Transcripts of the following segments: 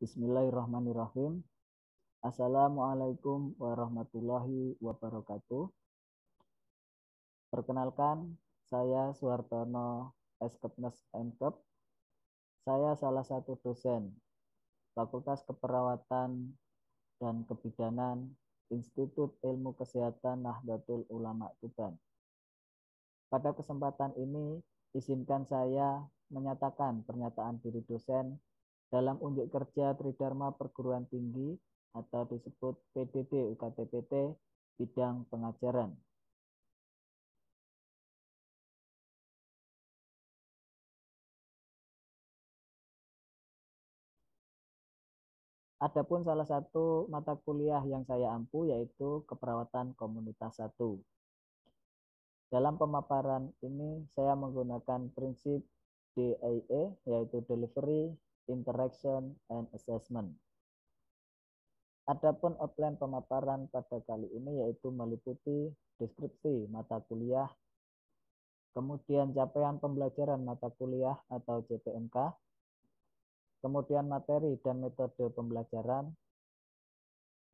Bismillahirrahmanirrahim. Assalamualaikum warahmatullahi wabarakatuh. Perkenalkan, saya Suhartono Eskepnes MKep. Saya salah satu dosen Fakultas Keperawatan dan Kebidanan Institut Ilmu Kesehatan Nahdlatul Ulama Tuban. Pada kesempatan ini, izinkan saya menyatakan pernyataan diri dosen dalam unjuk kerja Tridharma Perguruan Tinggi atau disebut PDD UKT-PT bidang pengajaran. Adapun salah satu mata kuliah yang saya ampu yaitu keperawatan komunitas 1. Dalam pemaparan ini saya menggunakan prinsip DIA yaitu Delivery, Interaction, and Assessment. Adapun outline pemaparan pada kali ini yaitu meliputi deskripsi mata kuliah, kemudian capaian pembelajaran mata kuliah atau CPMK, kemudian materi dan metode pembelajaran,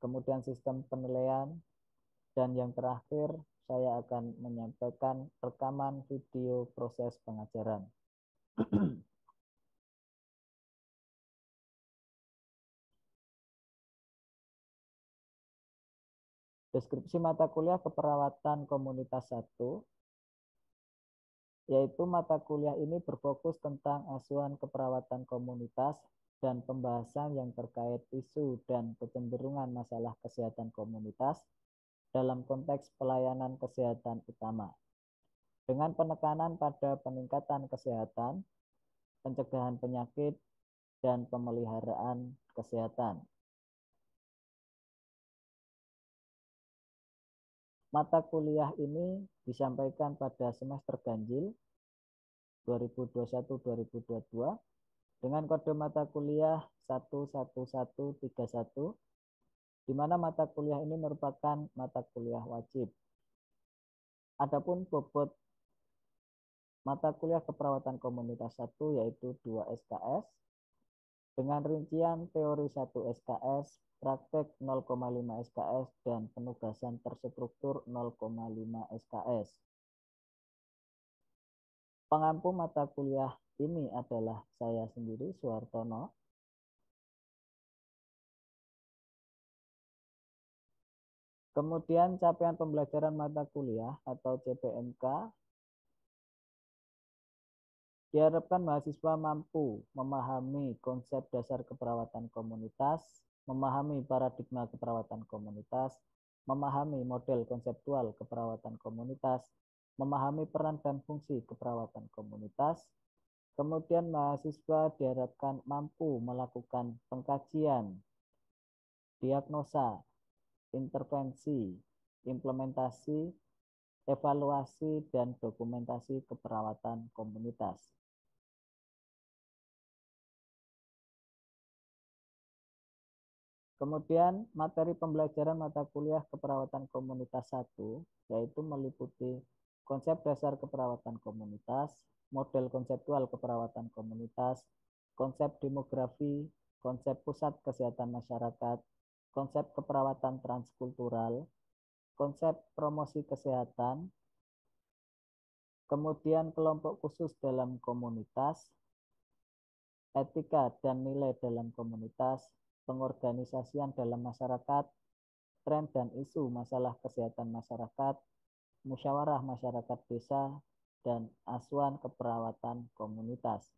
kemudian sistem penilaian, dan yang terakhir saya akan menyampaikan rekaman video proses pengajaran. Deskripsi mata kuliah keperawatan komunitas 1, yaitu mata kuliah ini berfokus tentang asuhan keperawatan komunitas dan pembahasan yang terkait isu dan kecenderungan masalah kesehatan komunitas dalam konteks pelayanan kesehatan utama, dengan penekanan pada peningkatan kesehatan, pencegahan penyakit, dan pemeliharaan kesehatan. Mata kuliah ini disampaikan pada semester ganjil 2021-2022 dengan kode mata kuliah 11131, di mana mata kuliah ini merupakan mata kuliah wajib. Adapun bobot mata kuliah keperawatan komunitas 1 yaitu 2 SKS dengan rincian teori 1 SKS, praktek 0,5 SKS, dan penugasan terstruktur 0,5 SKS. Pengampu mata kuliah ini adalah saya sendiri, Suhartono. Kemudian capaian pembelajaran mata kuliah atau CPMK, diharapkan mahasiswa mampu memahami konsep dasar keperawatan komunitas, memahami paradigma keperawatan komunitas, memahami model konseptual keperawatan komunitas, memahami peran dan fungsi keperawatan komunitas. Kemudian mahasiswa diharapkan mampu melakukan pengkajian, diagnosa, intervensi, implementasi, evaluasi, dan dokumentasi keperawatan komunitas. Kemudian materi pembelajaran mata kuliah keperawatan komunitas 1 yaitu meliputi konsep dasar keperawatan komunitas, model konseptual keperawatan komunitas, konsep demografi, konsep pusat kesehatan masyarakat, konsep keperawatan transkultural, konsep promosi kesehatan, kemudian kelompok khusus dalam komunitas, etika dan nilai dalam komunitas, pengorganisasian dalam masyarakat, tren dan isu masalah kesehatan masyarakat, musyawarah masyarakat desa, dan asuhan keperawatan komunitas.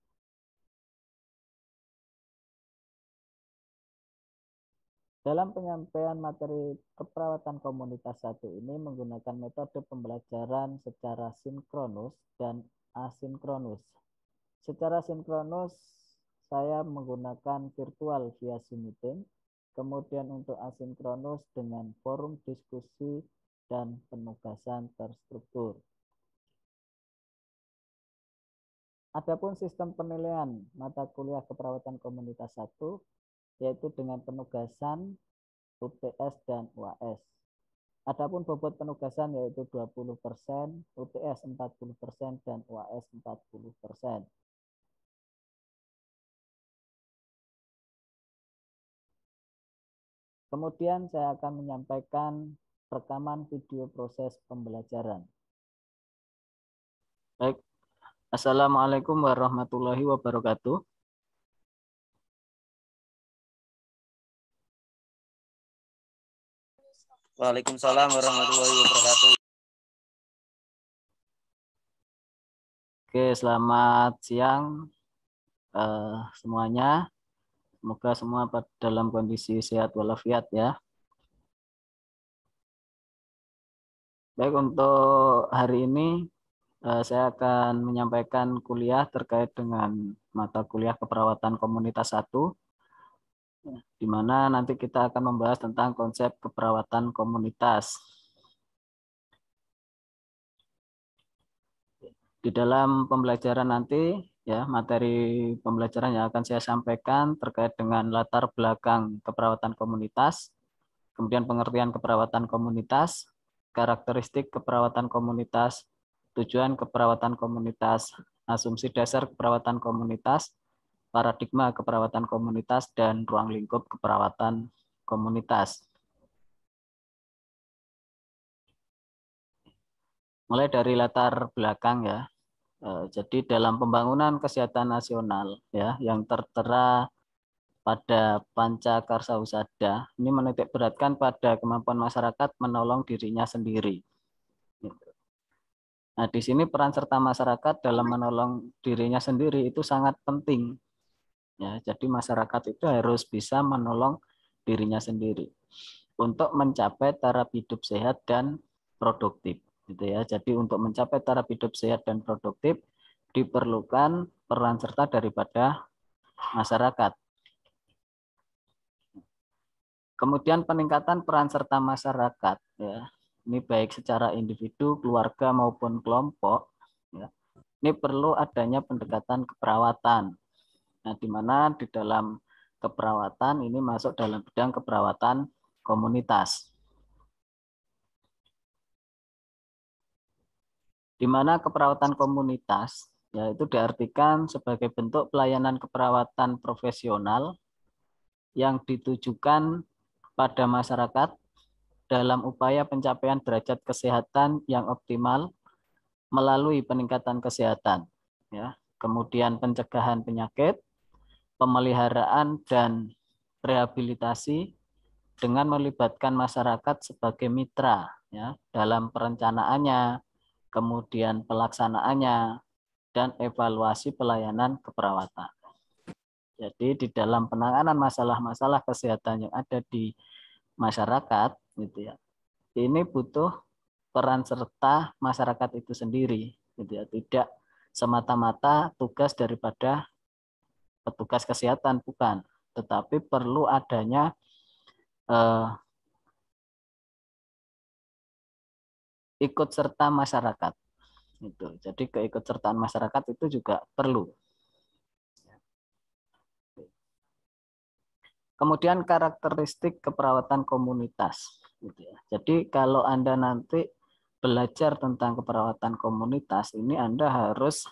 Dalam penyampaian materi keperawatan komunitas 1 ini menggunakan metode pembelajaran secara sinkronus dan asinkronus. Secara sinkronus, saya menggunakan virtual via Zoom meeting, kemudian untuk asinkronus dengan forum diskusi dan penugasan terstruktur. Adapun sistem penilaian mata kuliah keperawatan komunitas 1 yaitu dengan penugasan UTS dan UAS. Adapun bobot penugasan yaitu 20%, UTS 40%, dan UAS 40%. Kemudian saya akan menyampaikan rekaman video proses pembelajaran. Baik, Assalamualaikum warahmatullahi wabarakatuh. Waalaikumsalam warahmatullahi wabarakatuh. Oke, selamat siang semuanya. Semoga semua dalam kondisi sehat walafiat ya. Baik, untuk hari ini saya akan menyampaikan kuliah terkait dengan mata kuliah keperawatan komunitas 1, di mana nanti kita akan membahas tentang konsep keperawatan komunitas. Di dalam pembelajaran nanti, ya, materi pembelajaran yang akan saya sampaikan terkait dengan latar belakang keperawatan komunitas, kemudian pengertian keperawatan komunitas, karakteristik keperawatan komunitas, tujuan keperawatan komunitas, asumsi dasar keperawatan komunitas, paradigma keperawatan komunitas, dan ruang lingkup keperawatan komunitas. Mulai dari latar belakang ya. Jadi dalam pembangunan kesehatan nasional ya yang tertera pada Pancakarsa Husada, ini menitik beratkan pada kemampuan masyarakat menolong dirinya sendiri. Nah, di sini peran serta masyarakat dalam menolong dirinya sendiri itu sangat penting. Ya, jadi masyarakat itu harus bisa menolong dirinya sendiri untuk mencapai taraf hidup sehat dan produktif. Gitu ya. Jadi untuk mencapai taraf hidup sehat dan produktif diperlukan peran serta daripada masyarakat. Kemudian peningkatan peran serta masyarakat, ya, ini baik secara individu, keluarga maupun kelompok, ya, ini perlu adanya pendekatan keperawatan. Nah, di mana di dalam keperawatan ini masuk dalam bidang keperawatan komunitas. Di mana keperawatan komunitas yaitu diartikan sebagai bentuk pelayanan keperawatan profesional yang ditujukan pada masyarakat dalam upaya pencapaian derajat kesehatan yang optimal melalui peningkatan kesehatan, ya, kemudian pencegahan penyakit, pemeliharaan dan rehabilitasi dengan melibatkan masyarakat sebagai mitra, ya, dalam perencanaannya, kemudian pelaksanaannya, dan evaluasi pelayanan keperawatan. Jadi di dalam penanganan masalah-masalah kesehatan yang ada di masyarakat, gitu ya, ini butuh peran serta masyarakat itu sendiri, gitu ya, tidak semata-mata tugas daripada petugas kesehatan, bukan, tetapi perlu adanya ikut serta masyarakat. Itu. Jadi keikutsertaan masyarakat itu juga perlu. Kemudian karakteristik keperawatan komunitas. Gitu ya. Jadi kalau Anda nanti belajar tentang keperawatan komunitas, ini Anda harus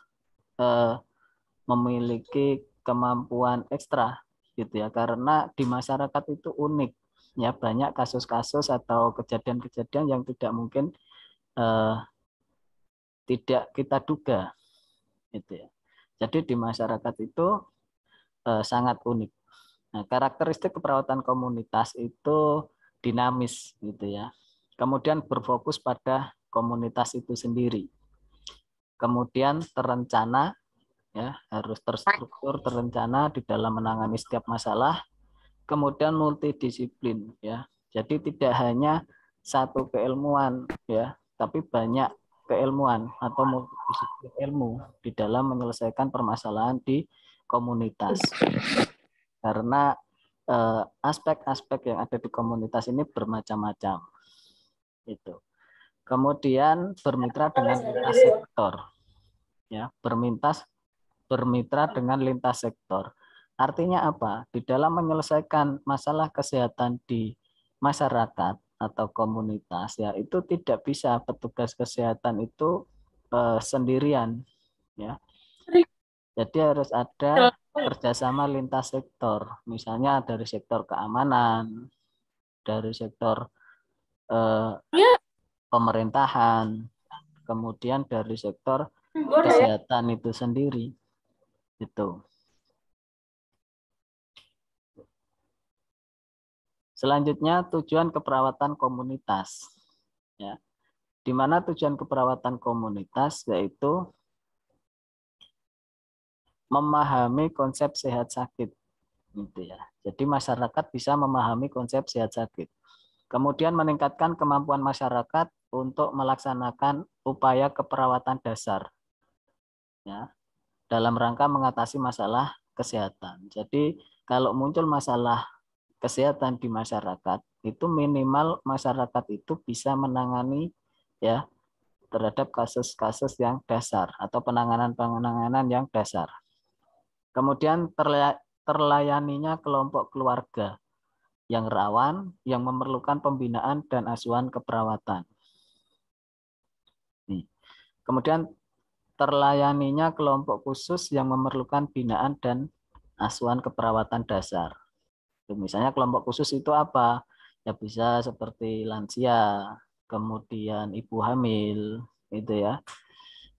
memiliki kemampuan ekstra, gitu ya, karena di masyarakat itu unik, ya, banyak kasus-kasus atau kejadian-kejadian yang tidak mungkin tidak kita duga, gitu ya. Jadi di masyarakat itu sangat unik. Nah, karakteristik keperawatan komunitas itu dinamis, gitu ya. Kemudian berfokus pada komunitas itu sendiri. Kemudian terencana, ya, harus terstruktur, terencana di dalam menangani setiap masalah. Kemudian multidisiplin, ya. Jadi tidak hanya satu keilmuan, ya, tapi banyak keilmuan atau multidisiplin ilmu di dalam menyelesaikan permasalahan di komunitas. Karena aspek-aspek yang ada di komunitas ini bermacam-macam. Itu. Kemudian bermitra dengan lintas sektor. Ya, bermitra dengan lintas sektor. Artinya apa? Di dalam menyelesaikan masalah kesehatan di masyarakat atau komunitas, ya, itu tidak bisa petugas kesehatan itu sendirian, ya. Jadi harus ada kerjasama lintas sektor, misalnya dari sektor keamanan, dari sektor pemerintahan, kemudian dari sektor kesehatan itu sendiri. Itu. Selanjutnya tujuan keperawatan komunitas. Ya. Di mana tujuan keperawatan komunitas yaitu memahami konsep sehat sakit. Gitu ya. Jadi masyarakat bisa memahami konsep sehat sakit. Kemudian meningkatkan kemampuan masyarakat untuk melaksanakan upaya keperawatan dasar. Ya, dalam rangka mengatasi masalah kesehatan. Jadi kalau muncul masalah kesehatan di masyarakat, itu minimal masyarakat itu bisa menangani ya terhadap kasus-kasus yang dasar atau penanganan yang dasar. Kemudian terlayaninya kelompok keluarga yang rawan, yang memerlukan pembinaan dan asuhan keperawatan. Kemudian terlayaninya kelompok khusus yang memerlukan binaan dan asuhan keperawatan dasar. Misalnya kelompok khusus itu apa? Ya bisa seperti lansia, kemudian ibu hamil, itu ya.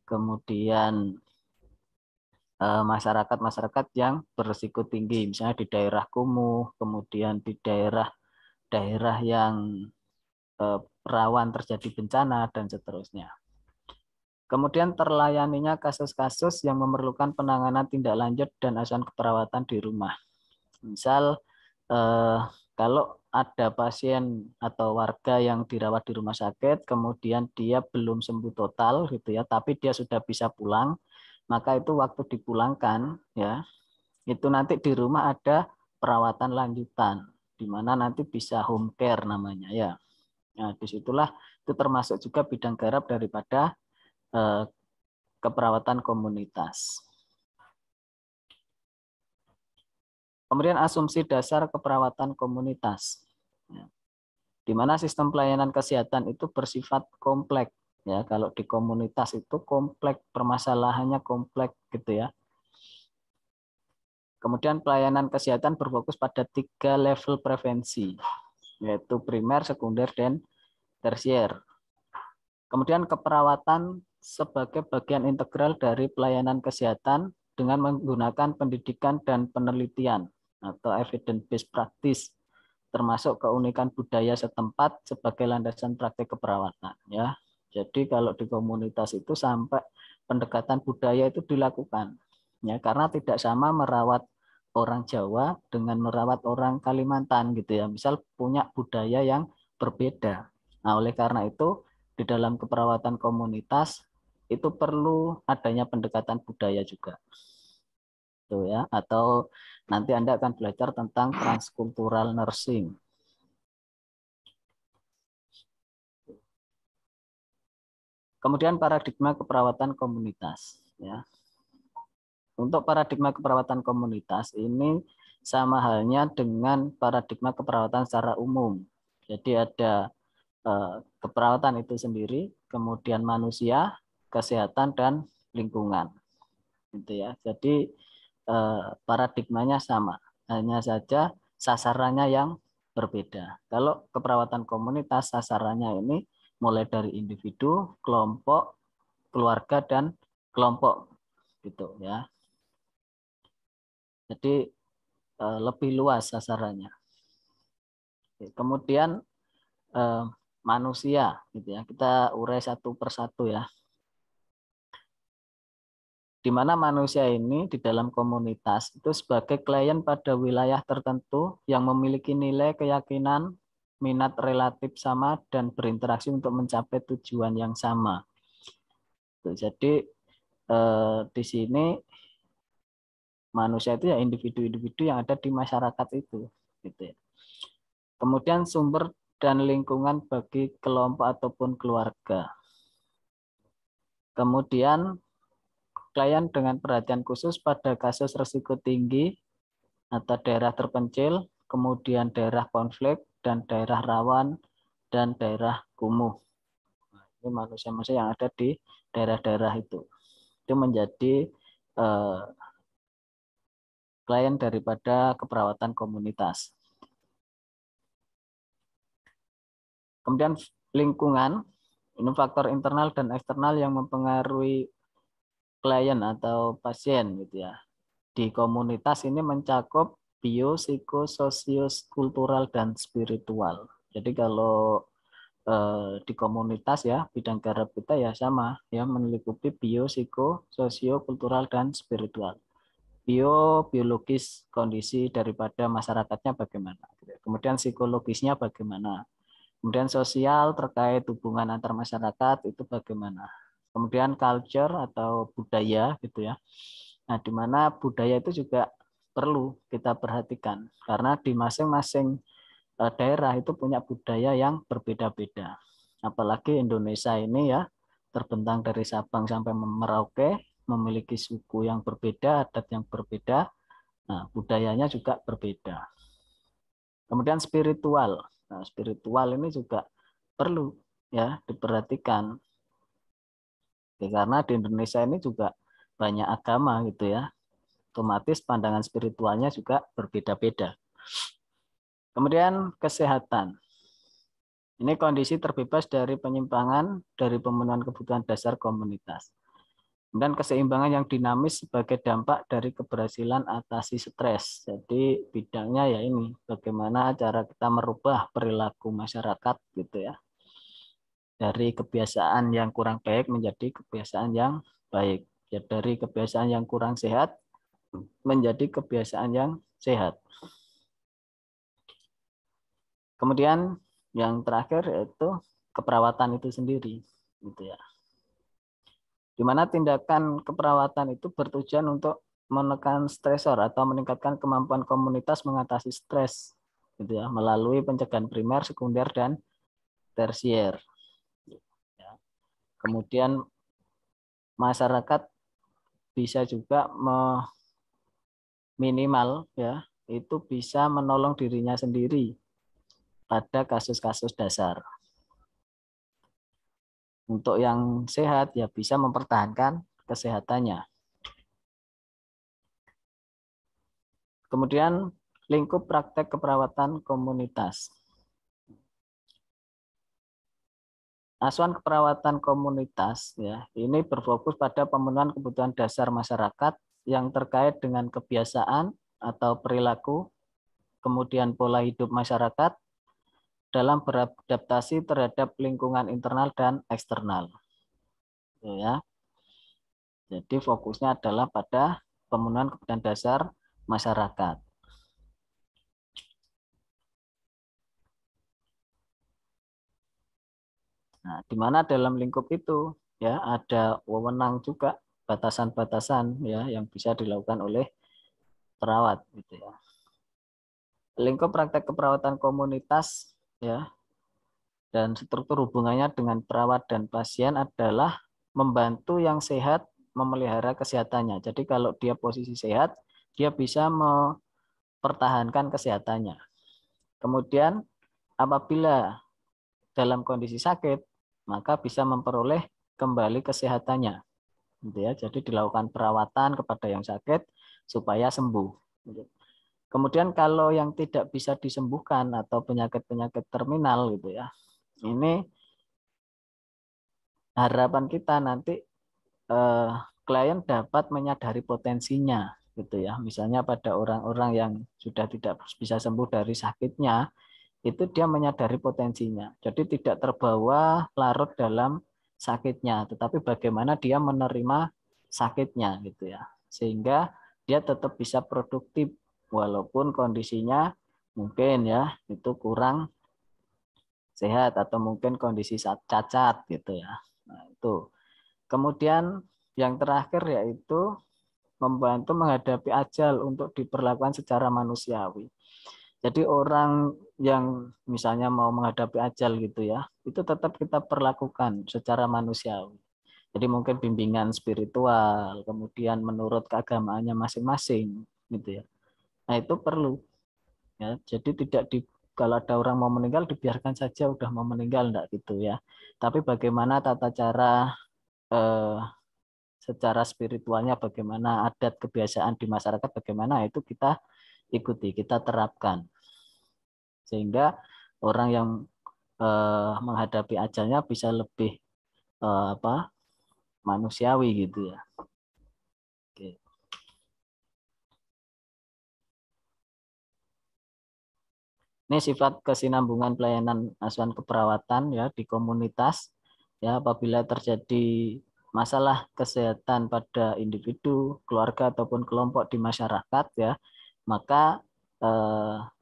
Kemudian masyarakat-masyarakat yang berisiko tinggi, misalnya di daerah kumuh, kemudian di daerah yang rawan terjadi bencana dan seterusnya. Kemudian terlayaninya kasus-kasus yang memerlukan penanganan tindak lanjut dan asuhan keperawatan di rumah. Misal kalau ada pasien atau warga yang dirawat di rumah sakit, kemudian dia belum sembuh total gitu ya, tapi dia sudah bisa pulang, maka itu waktu dipulangkan ya, itu nanti di rumah ada perawatan lanjutan, di mana nanti bisa home care namanya ya. Nah, disitulah itu termasuk juga bidang garap daripada keperawatan komunitas. Kemudian asumsi dasar keperawatan komunitas, di mana sistem pelayanan kesehatan itu bersifat kompleks. Ya, kalau di komunitas itu kompleks, permasalahannya kompleks gitu ya. Kemudian pelayanan kesehatan berfokus pada 3 level prevensi, yaitu primer, sekunder, dan tersier. Kemudian keperawatan sebagai bagian integral dari pelayanan kesehatan dengan menggunakan pendidikan dan penelitian atau evidence based practice, termasuk keunikan budaya setempat sebagai landasan praktik keperawatan ya. Jadi kalau di komunitas itu sampai pendekatan budaya itu dilakukan ya, karena tidak sama merawat orang Jawa dengan merawat orang Kalimantan gitu ya. Misal punya budaya yang berbeda. Nah, oleh karena itu di dalam keperawatan komunitas itu perlu adanya pendekatan budaya juga. Tuh ya, atau nanti Anda akan belajar tentang transkultural nursing. Kemudian paradigma keperawatan komunitas. Ya. Untuk paradigma keperawatan komunitas ini sama halnya dengan paradigma keperawatan secara umum. Jadi ada keperawatan itu sendiri, kemudian manusia, kesehatan dan lingkungan. Gitu ya. Jadi paradigmanya sama, hanya saja sasarannya yang berbeda. Kalau keperawatan komunitas sasarannya ini mulai dari individu, kelompok, keluarga dan kelompok gitu ya. Jadi lebih luas sasarannya. Kemudian manusia gitu ya. Kita urai satu persatu ya. Di mana manusia ini di dalam komunitas itu sebagai klien pada wilayah tertentu yang memiliki nilai keyakinan, minat relatif sama, dan berinteraksi untuk mencapai tujuan yang sama. Jadi di sini manusia itu ya individu-individu yang ada di masyarakat itu. Gitu ya. Kemudian sumber dan lingkungan bagi kelompok ataupun keluarga. Kemudian klien dengan perhatian khusus pada kasus risiko tinggi atau daerah terpencil, kemudian daerah konflik, dan daerah rawan, dan daerah kumuh. Ini manusia-manusia yang ada di daerah-daerah itu. Itu menjadi klien daripada keperawatan komunitas. Kemudian lingkungan, ini faktor internal dan eksternal yang mempengaruhi klien atau pasien gitu ya. Di komunitas ini mencakup bio, psiko, sosio, kultural, dan spiritual. Jadi kalau di komunitas ya, bidang garap kita ya sama, ya meliputi bio, psiko, sosio, kultural, dan spiritual. Bio, biologis kondisi daripada masyarakatnya bagaimana. Kemudian psikologisnya bagaimana. Kemudian sosial terkait hubungan antar masyarakat itu bagaimana. Kemudian culture atau budaya gitu ya. Nah, di mana budaya itu juga perlu kita perhatikan karena di masing-masing daerah itu punya budaya yang berbeda-beda. Apalagi Indonesia ini ya terbentang dari Sabang sampai Merauke, memiliki suku yang berbeda, adat yang berbeda. Nah, budayanya juga berbeda. Kemudian spiritual. Nah, spiritual ini juga perlu ya diperhatikan. Karena di Indonesia ini juga banyak agama gitu ya. Otomatis pandangan spiritualnya juga berbeda-beda. Kemudian kesehatan. Ini kondisi terbebas dari penyimpangan dari pemenuhan kebutuhan dasar komunitas. Dan keseimbangan yang dinamis sebagai dampak dari keberhasilan atasi stres. Jadi bidangnya ya ini, bagaimana cara kita merubah perilaku masyarakat gitu ya. Dari kebiasaan yang kurang baik menjadi kebiasaan yang baik. Ya, dari kebiasaan yang kurang sehat menjadi kebiasaan yang sehat. Kemudian yang terakhir yaitu keperawatan itu sendiri, gitu ya. Di mana tindakan keperawatan itu bertujuan untuk menekan stresor atau meningkatkan kemampuan komunitas mengatasi stres, gitu ya, melalui pencegahan primer, sekunder, dan tersier. Kemudian masyarakat bisa juga minimal ya itu bisa menolong dirinya sendiri pada kasus-kasus dasar. Untuk yang sehat ya bisa mempertahankan kesehatannya. Kemudian lingkup praktek keperawatan komunitas. Asuhan keperawatan komunitas ya ini berfokus pada pemenuhan kebutuhan dasar masyarakat yang terkait dengan kebiasaan atau perilaku, kemudian pola hidup masyarakat dalam beradaptasi terhadap lingkungan internal dan eksternal. Ya. Jadi fokusnya adalah pada pemenuhan kebutuhan dasar masyarakat. Nah, di mana dalam lingkup itu ya ada wewenang juga batasan-batasan ya yang bisa dilakukan oleh perawat gitu ya. Lingkup praktek keperawatan komunitas ya dan struktur hubungannya dengan perawat dan pasien adalah membantu yang sehat memelihara kesehatannya. Jadi kalau dia posisi sehat, dia bisa mempertahankan kesehatannya. Kemudian apabila dalam kondisi sakit, maka bisa memperoleh kembali kesehatannya. Gitu ya. Jadi dilakukan perawatan kepada yang sakit supaya sembuh. Kemudian kalau yang tidak bisa disembuhkan atau penyakit-penyakit terminal gitu ya, ini harapan kita nanti klien dapat menyadari potensinya gitu ya. Misalnya pada orang-orang yang sudah tidak bisa sembuh dari sakitnya, itu dia menyadari potensinya. Jadi tidak terbawa larut dalam sakitnya, tetapi bagaimana dia menerima sakitnya gitu ya. Sehingga dia tetap bisa produktif walaupun kondisinya mungkin ya itu kurang sehat atau mungkin kondisi cacat gitu ya. Nah, itu. Kemudian yang terakhir yaitu membantu menghadapi ajal untuk diperlakukan secara manusiawi. Jadi orang yang misalnya mau menghadapi ajal gitu ya, itu tetap kita perlakukan secara manusiawi. Jadi mungkin bimbingan spiritual, kemudian menurut keagamaannya masing-masing gitu ya. Nah, itu perlu ya. Jadi tidak kalau ada orang mau meninggal dibiarkan saja udah mau meninggal enggak gitu ya. Tapi bagaimana tata cara secara spiritualnya, bagaimana adat kebiasaan di masyarakat, bagaimana itu kita ikuti, kita terapkan. Sehingga orang yang menghadapi ajalnya bisa lebih manusiawi gitu ya. Oke. Ini sifat kesinambungan pelayanan asuhan keperawatan ya di komunitas ya, apabila terjadi masalah kesehatan pada individu, keluarga ataupun kelompok di masyarakat ya, maka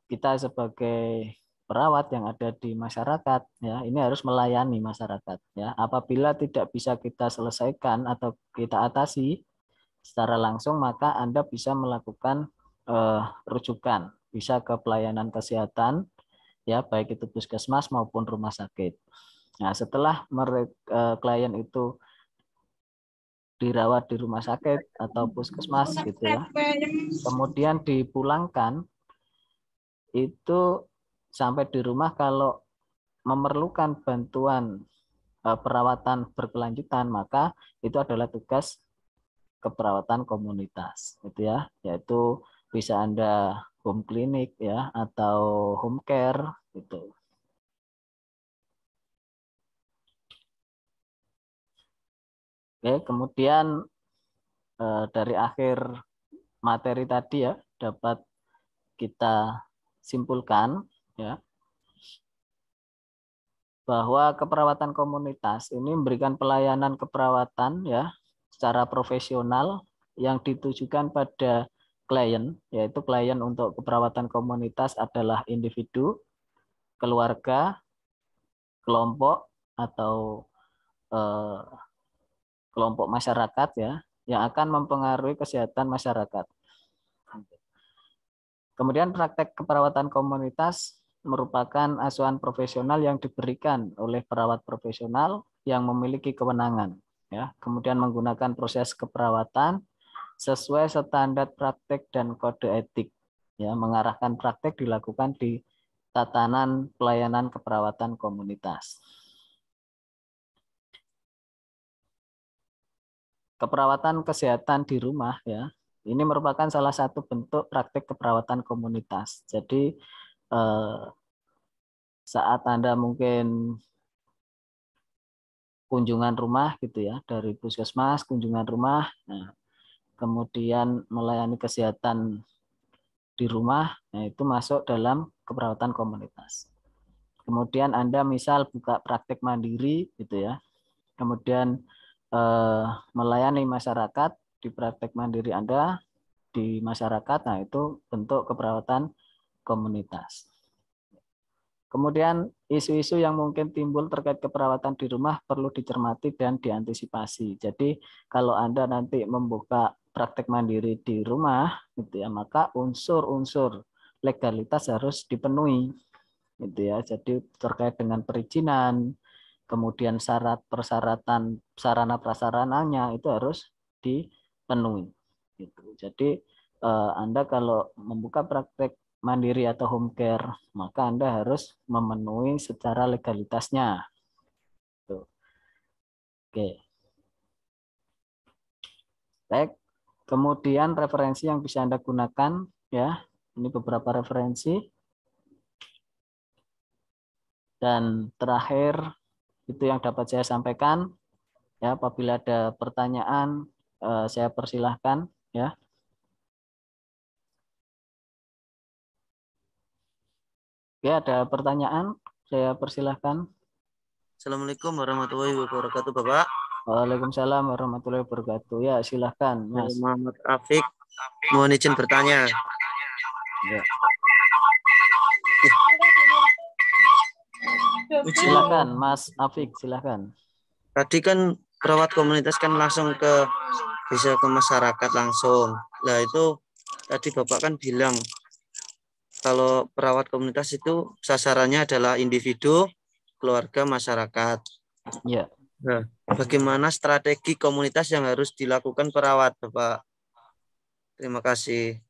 kita sebagai perawat yang ada di masyarakat ya, ini harus melayani masyarakat ya. Apabila tidak bisa kita selesaikan atau kita atasi secara langsung, maka Anda bisa melakukan rujukan, bisa ke pelayanan kesehatan ya, baik itu puskesmas maupun rumah sakit. Nah, setelah klien itu dirawat di rumah sakit atau puskesmas gitu ya, kemudian dipulangkan, itu sampai di rumah kalau memerlukan bantuan perawatan berkelanjutan, maka itu adalah tugas keperawatan komunitas gitu ya, yaitu bisa Anda home clinic ya atau home care gitu. Oke, kemudian dari akhir materi tadi ya, dapat kita simpulkan ya, bahwa keperawatan komunitas ini memberikan pelayanan keperawatan ya secara profesional yang ditujukan pada klien, yaitu klien untuk keperawatan komunitas adalah individu, keluarga, kelompok atau kelompok masyarakat ya, yang akan mempengaruhi kesehatan masyarakat. Kemudian praktek keperawatan komunitas merupakan asuhan profesional yang diberikan oleh perawat profesional yang memiliki kewenangan ya, kemudian menggunakan proses keperawatan sesuai standar praktek dan kode etik ya, mengarahkan praktek dilakukan di tatanan pelayanan keperawatan komunitas. Keperawatan kesehatan di rumah ya, ini merupakan salah satu bentuk praktek keperawatan komunitas. Jadi saat Anda mungkin kunjungan rumah gitu ya, dari puskesmas kunjungan rumah, nah, kemudian melayani kesehatan di rumah, nah itu masuk dalam keperawatan komunitas. Kemudian Anda misal buka praktek mandiri gitu ya, kemudian melayani masyarakat di praktek mandiri Anda di masyarakat, nah itu bentuk keperawatan komunitas. Kemudian isu-isu yang mungkin timbul terkait keperawatan di rumah perlu dicermati dan diantisipasi. Jadi kalau Anda nanti membuka praktek mandiri di rumah gitu ya, maka unsur-unsur legalitas harus dipenuhi gitu ya. Jadi terkait dengan perizinan, kemudian syarat persyaratan sarana prasarananya itu harus dipenuhi gitu. Jadi Anda kalau membuka praktek mandiri atau home care, maka Anda harus memenuhi secara legalitasnya. Tuh. Oke. Baik. Kemudian referensi yang bisa Anda gunakan ya. Ini beberapa referensi. Dan terakhir itu yang dapat saya sampaikan ya, apabila ada pertanyaan saya persilahkan ya. Oke, ada pertanyaan, saya persilahkan. Assalamualaikum warahmatullahi wabarakatuh, Bapak. Waalaikumsalam warahmatullahi wabarakatuh. Ya, silahkan, Mas. Muhammad Afik, mohon izin bertanya. Ya. Silahkan, Mas Afik, silahkan. Tadi kan perawat komunitas kan langsung bisa ke masyarakat langsung. Nah itu tadi Bapak kan bilang kalau perawat komunitas itu sasarannya adalah individu, keluarga, masyarakat. Ya. Nah, bagaimana strategi komunitas yang harus dilakukan perawat, Bapak? Terima kasih.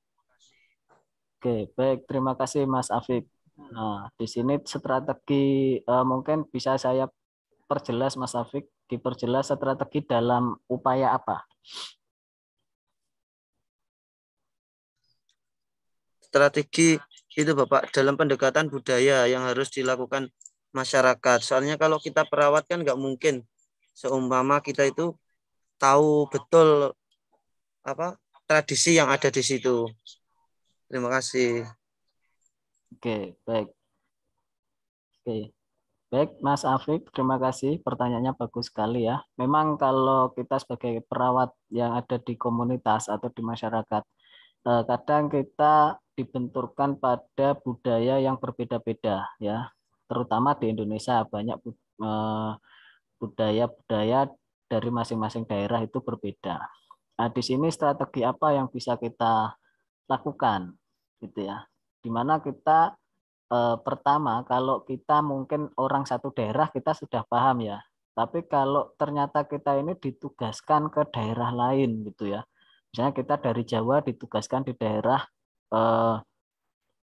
Oke, baik. Terima kasih, Mas Afik. Nah, di sini strategi mungkin bisa saya perjelas, Mas Afik. Diperjelas strategi dalam upaya apa? Strategi itu Bapak dalam pendekatan budaya yang harus dilakukan masyarakat. Soalnya kalau kita perawat kan nggak mungkin seumpama kita itu tahu betul apa tradisi yang ada di situ. Terima kasih. Oke, baik. Oke. Baik, Mas Afif, terima kasih. Pertanyaannya bagus sekali ya. Memang kalau kita sebagai perawat yang ada di komunitas atau di masyarakat, kadang kita dibenturkan pada budaya yang berbeda-beda ya. Terutama di Indonesia banyak budaya-budaya dari masing-masing daerah itu berbeda. Nah, di sini strategi apa yang bisa kita lakukan gitu ya. Di mana kita pertama, kalau kita mungkin orang satu daerah kita sudah paham ya. Tapi kalau ternyata kita ini ditugaskan ke daerah lain gitu ya. Misalnya kita dari Jawa ditugaskan di daerah eh,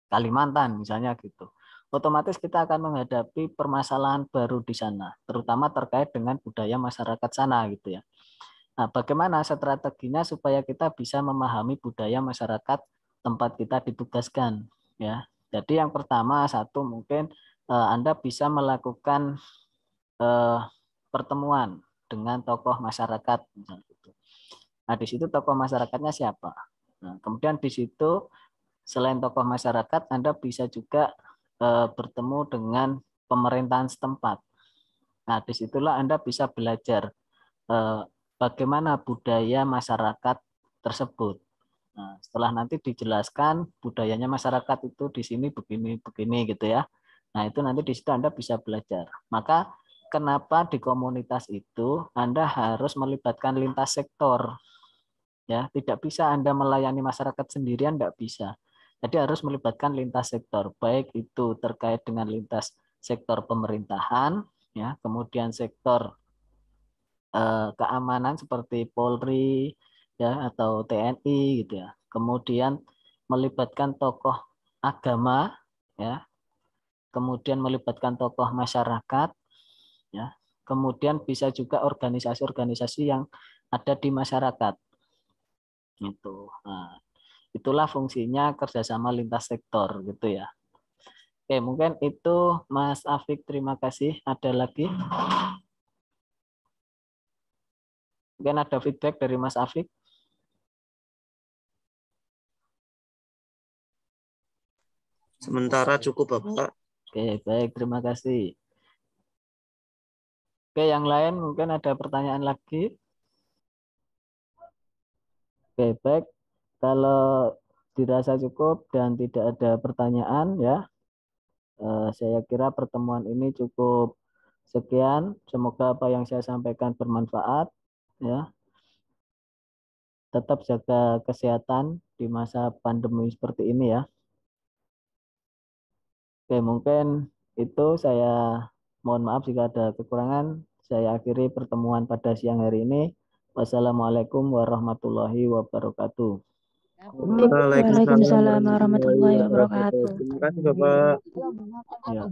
Kalimantan misalnya gitu. Otomatis kita akan menghadapi permasalahan baru di sana, terutama terkait dengan budaya masyarakat sana gitu ya. Nah, bagaimana strateginya supaya kita bisa memahami budaya masyarakat tempat kita ditugaskan ya. Jadi yang pertama satu mungkin Anda bisa melakukan eh, pertemuan dengan tokoh masyarakat misalnya gitu. Nah, di situ tokoh masyarakatnya siapa? Nah, kemudian di situ selain tokoh masyarakat Anda bisa juga bertemu dengan pemerintahan setempat. Nah, disitulah Anda bisa belajar bagaimana budaya masyarakat tersebut. Nah, setelah nanti dijelaskan budayanya masyarakat itu di sini begini gitu ya. Nah, itu nanti di situ Anda bisa belajar. Maka kenapa di komunitas itu Anda harus melibatkan lintas sektor? Ya, tidak bisa Anda melayani masyarakat sendirian, tidak bisa. Jadi harus melibatkan lintas sektor, baik itu terkait dengan lintas sektor pemerintahan, ya, kemudian sektor keamanan seperti Polri ya atau TNI gitu ya. Kemudian melibatkan tokoh agama ya, kemudian melibatkan tokoh masyarakat ya. Kemudian bisa juga organisasi-organisasi yang ada di masyarakat gitu. Nah, itulah fungsinya kerjasama lintas sektor gitu ya. Oke, mungkin itu Mas Afik, terima kasih. Ada lagi? Mungkin ada feedback dari Mas Afik? Sementara cukup Bapak. Oke, baik, terima kasih. Oke, yang lain mungkin ada pertanyaan lagi. Oke, baik. Kalau dirasa cukup dan tidak ada pertanyaan ya, saya kira pertemuan ini cukup sekian. Semoga apa yang saya sampaikan bermanfaat ya. Tetap jaga kesehatan di masa pandemi seperti ini ya. Oke, mungkin itu saya mohon maaf jika ada kekurangan. Saya akhiri pertemuan pada siang hari ini. Wassalamualaikum warahmatullahi wabarakatuh. Waalaikumsalam warahmatullahi wabarakatuh. Terima kasih Bapak. Ya.